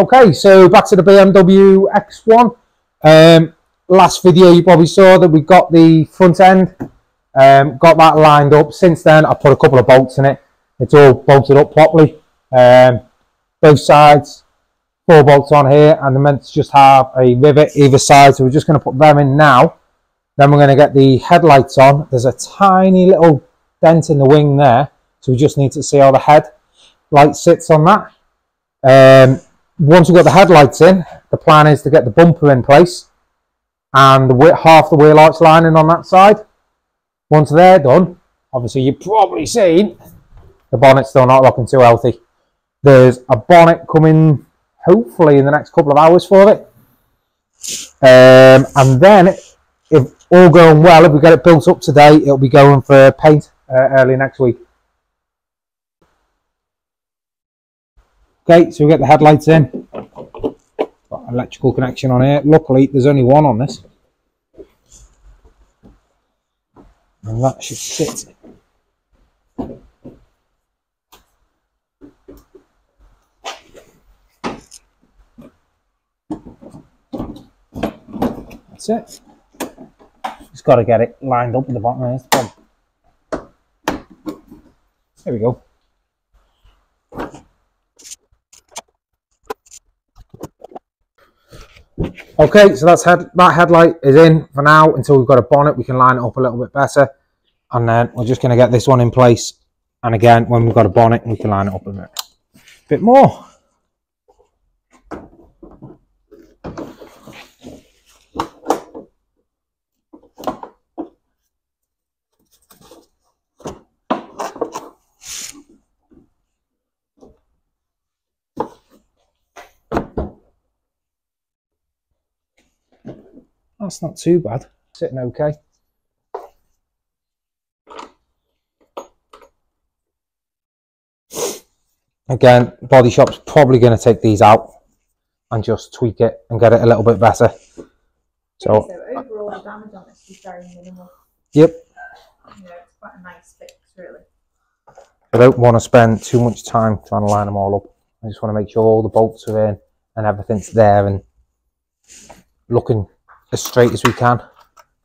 Okay, so back to the BMW X1. Last video you probably saw that we got the front end, got that lined up. Since then I put a couple of bolts in it. It's all bolted up properly. Both sides, 4 bolts on here, and they're meant to just have a rivet either side, so we're just going to put them in now. Then we're going to get the headlights on. There's a tiny little dent in the wing there, so we just need to see how the headlight sits on that. Once we've got the headlights in, the plan is to get the bumper in place and half the wheel arch lining on that side. Once they're done, obviously you've probably seen the bonnet's still not looking too healthy. There's a bonnet coming hopefully in the next couple of hours for it. And then, if all going well, if we get it built up today, it'll be going for paint early next week. Okay, so we get the headlights in. Got electrical connection on here. Luckily, there's only one on this. And that should sit. That's it. Just got to get it lined up with the bottom of this. There we go. Okay, so that headlight is in for now until we've got a bonnet. We can line it up a little bit better, and then we're just going to get this one in place. And again, when we've got a bonnet, we can line it up a bit more. That's not too bad. Sitting okay. Again, body shop's probably going to take these out and just tweak it and get it a little bit better. So overall, the damage on this is very minimal. Yep. You know, it's quite a nice fix, really. I don't want to spend too much time trying to line them all up. I just want to make sure all the bolts are in and everything's there and looking as straight as we can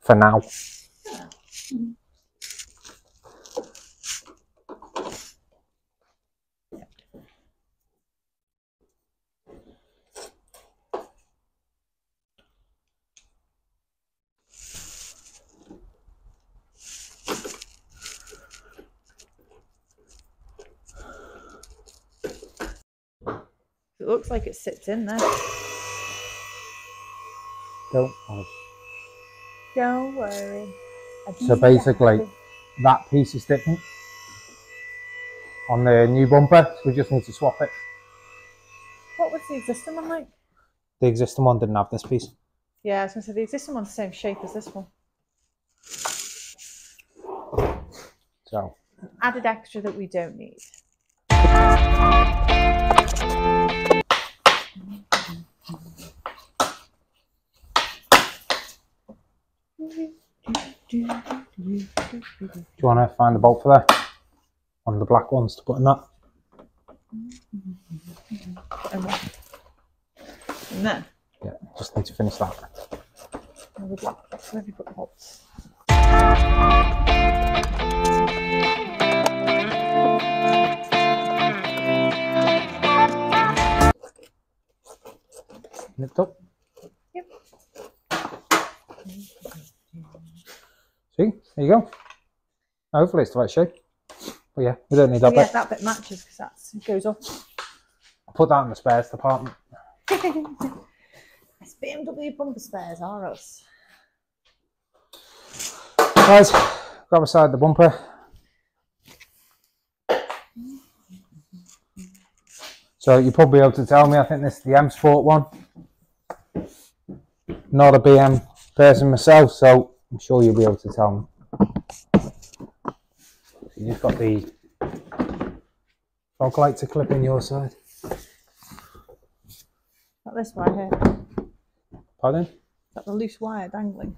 for now. It looks like it sits in there. Don't worry. Don't worry. So basically, that piece is sticking on the new bumper, so we just need to swap it. What was the existing one like? The existing one didn't have this piece. Yeah, I was going to say the existing one's the same shape as this one. So added extra that we don't need. Do you want to find the bolt for that? One of the black ones to put in that. And then? Yeah, just need to finish that. The black, where have you put the bolts? Nipped up. Yep. See, there you go. Hopefully it's the right shape. But yeah, we don't need that bit. Yeah, that bit matches because it goes up. I'll put that in the spares department. It's BMW bumper spares are us. Guys, grab aside the bumper. So you'll probably be able to tell me, I think this is the M Sport one. Not a BM person myself, so I'm sure you'll be able to tell me. So you just got the fog light to clip in your side. Not this wire here. Pardon? Got the loose wire dangling.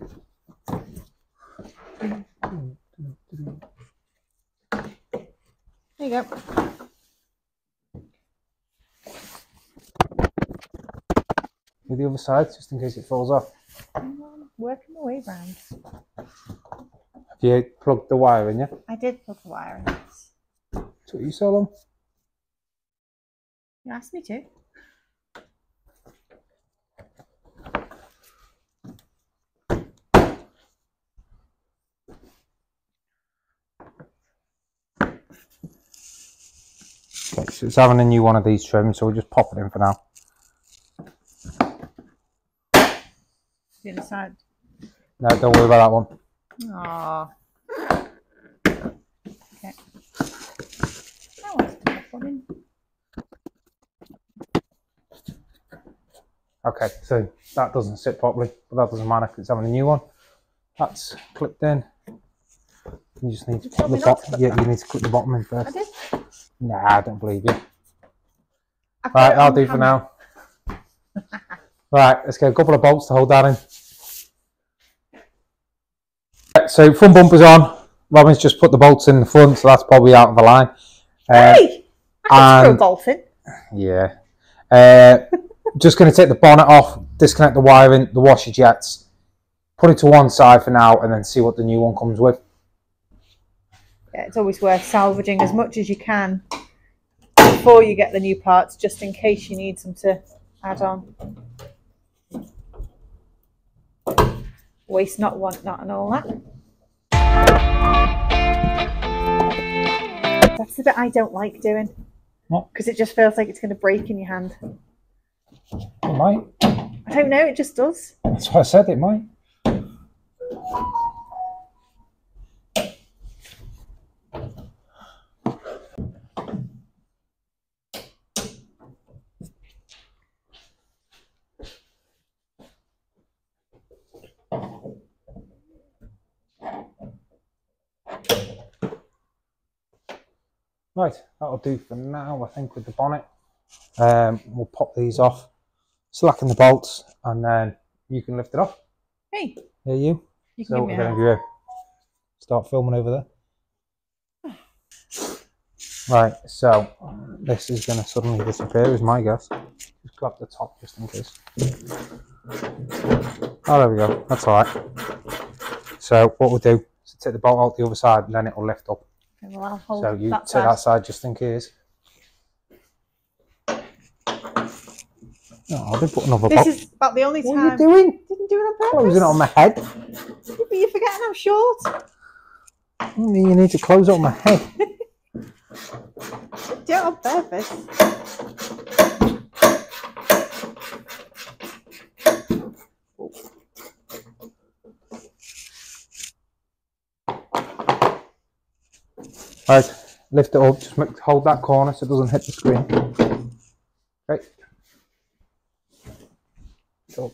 There you go. with the other side, just in case it falls off. I'm working my way round. Have you plugged the wire in, yeah? I did plug the wire in this. That's what you saw them. You asked me to. Okay, so it's having a new one of these trims, so we'll just pop it in for now. The inside. No, don't worry about that one. Aww. Okay. That one's put that one in. Okay, so that doesn't sit properly, but that doesn't matter because it's having a new one. That's clipped in. You just need to pop the bottom. Yeah, you need to clip the bottom in first. I did. Nah, I don't believe you. Right, that'll do for now. Right, let's get a couple of bolts to hold that in. Right, so front bumper's on. Robin's just put the bolts in the front, so that's probably out of the line. Hey! I can throw golfing. Yeah. Just going to take the bonnet off, disconnect the wiring, the washer jets, put it to one side for now, and then see what the new one comes with. Yeah, it's always worth salvaging as much as you can before you get the new parts, just in case you need some to add on. Waste not, want not, and all that. That's the bit I don't like doing. What? Because it just feels like it's going to break in your hand. It might. I don't know, it just does. That's what I said, it might. Right, that'll do for now, I think, with the bonnet. We'll pop these off, slacken the bolts, and then you can lift it off. Hey. Yeah, you. You can So give me a hand. Start filming over there. Right, so this is going to suddenly disappear, is my guess. Just grab the top just in case. Oh, there we go. That's all right. So what we'll do is take the bolt out the other side, and then it will lift up. Okay, well, I'll hold So you that take side. that side just in case. Oh, I did put another This bolt. is about the only time. What are you doing? Didn't do it on purpose. Closing it on my head. Yeah, but you're forgetting I'm short. You need to close it on my head. Do it on purpose. Right, lift it up, just hold that corner so it doesn't hit the screen. Okay. So.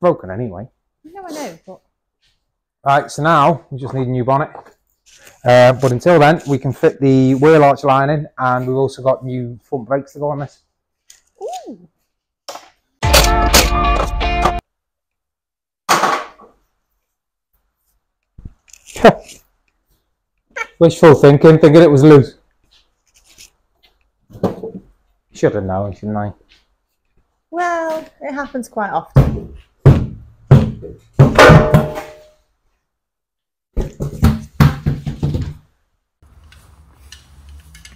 Broken anyway. No, I know, but... Right, so now we just need a new bonnet. But until then, we can fit the wheel arch lining, and we've also got new front brakes to go on this. Ooh. Wishful thinking it was loose. Should have known, shouldn't I? Well, it happens quite often.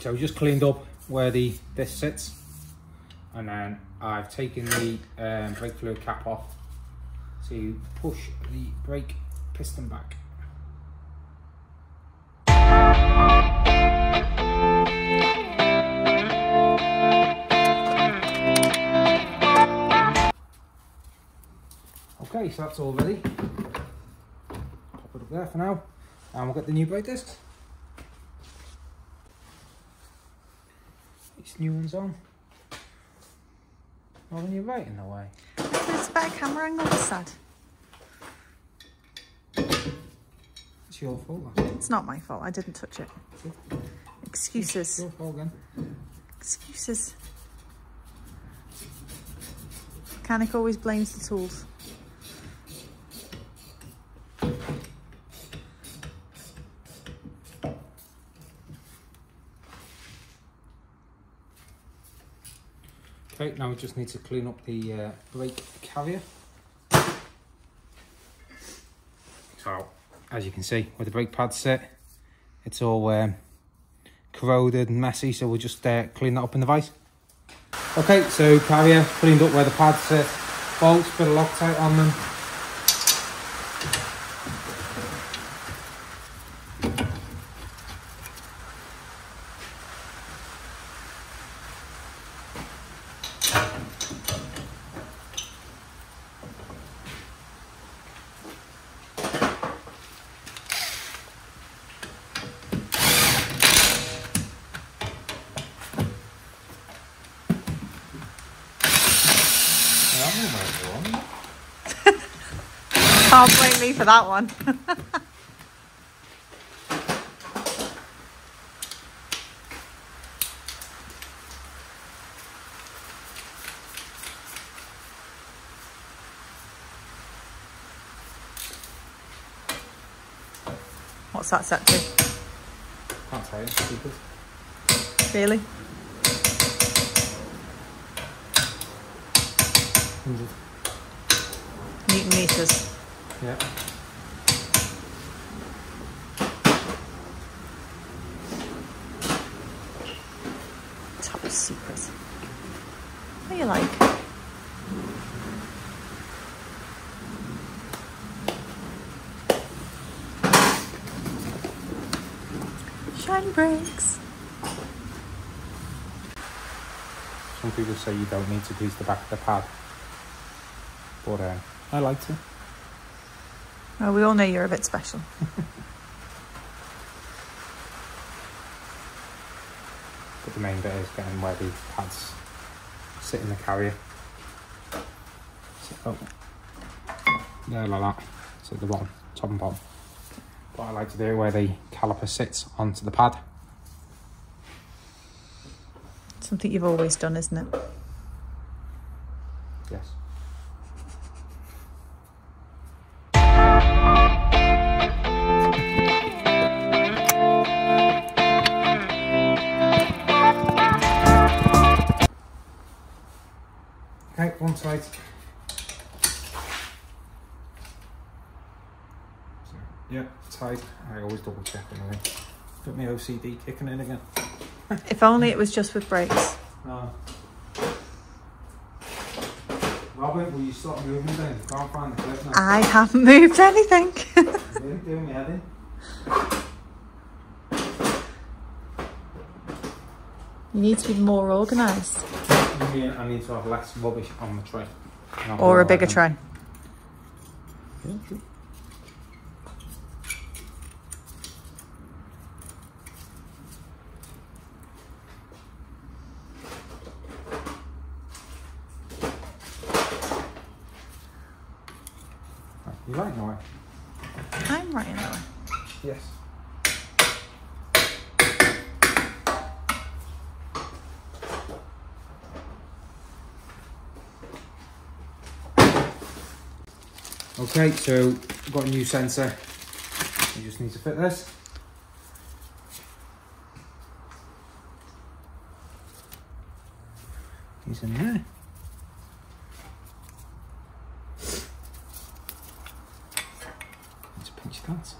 So we just cleaned up where the disc sits, and then I've taken the brake fluid cap off to push the brake piston back. Okay, so that's all ready. Pop it up there for now, and we'll get the new brake discs. These new ones on. Oh, when you're right in the way. There's a better camera angle this side. It's your fault. That. It's not my fault, I didn't touch it. Excuses. It's your fault again. Excuses. Mechanic always blames the tools. Okay, now we just need to clean up the brake carrier. So, as you can see, where the brake pads sit, it's all corroded and messy, so we'll just clean that up in the vise. Okay, so carrier cleaned up where the pads sit, bolts, bit of Loctite on them. Can't blame me for that one. What's that set to? Can't tell you, stupid. Really? 100. Newton meters. Yeah. Top secret. What do you like? Shine brakes. Some people say you don't need to grease the back of the pad, but I like to. Well, we all know you're a bit special. But the main bit is getting where the pads sit in the carrier. So, there like that. So at the bottom, top and bottom. But I like to do it where the caliper sits onto the pad. Something you've always done, isn't it? Yes. Okay, one side. So, yeah, tight. I always double check anyway. Got my OCD kicking in again. If only it was just with brakes. No. Robert, will you stop moving then? I can't find the clip now. I haven't moved anything. Really doing your head in. You need to be more organised. I need to have less rubbish on the tray. Or a bigger tray. Yeah, true. You right now? I'm right in there. Yes. Okay, so we've got a new sensor. You just need to fit this. He's in there. Let's pinch that.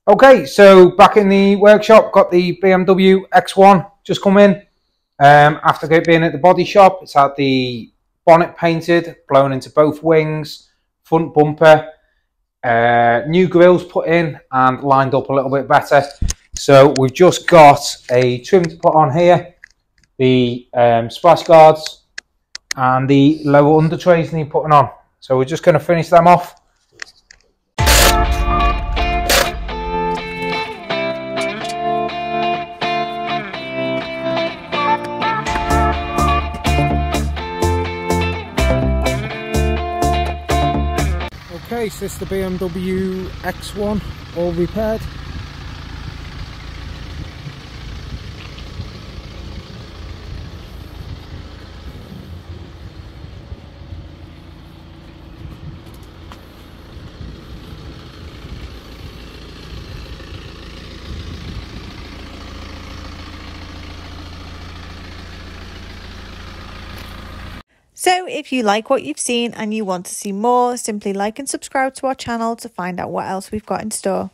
Okay, so back in the workshop, got the BMW X1 just come in. After being at the body shop, it's had the bonnet painted, blown into both wings, front bumper, new grills put in and lined up a little bit better. So we've just got a trim to put on here, the splash guards and the lower under trays need putting on. So we're just going to finish them off. Okay, so this is the BMW X1 all repaired. So if you like what you've seen and you want to see more, simply like and subscribe to our channel to find out what else we've got in store.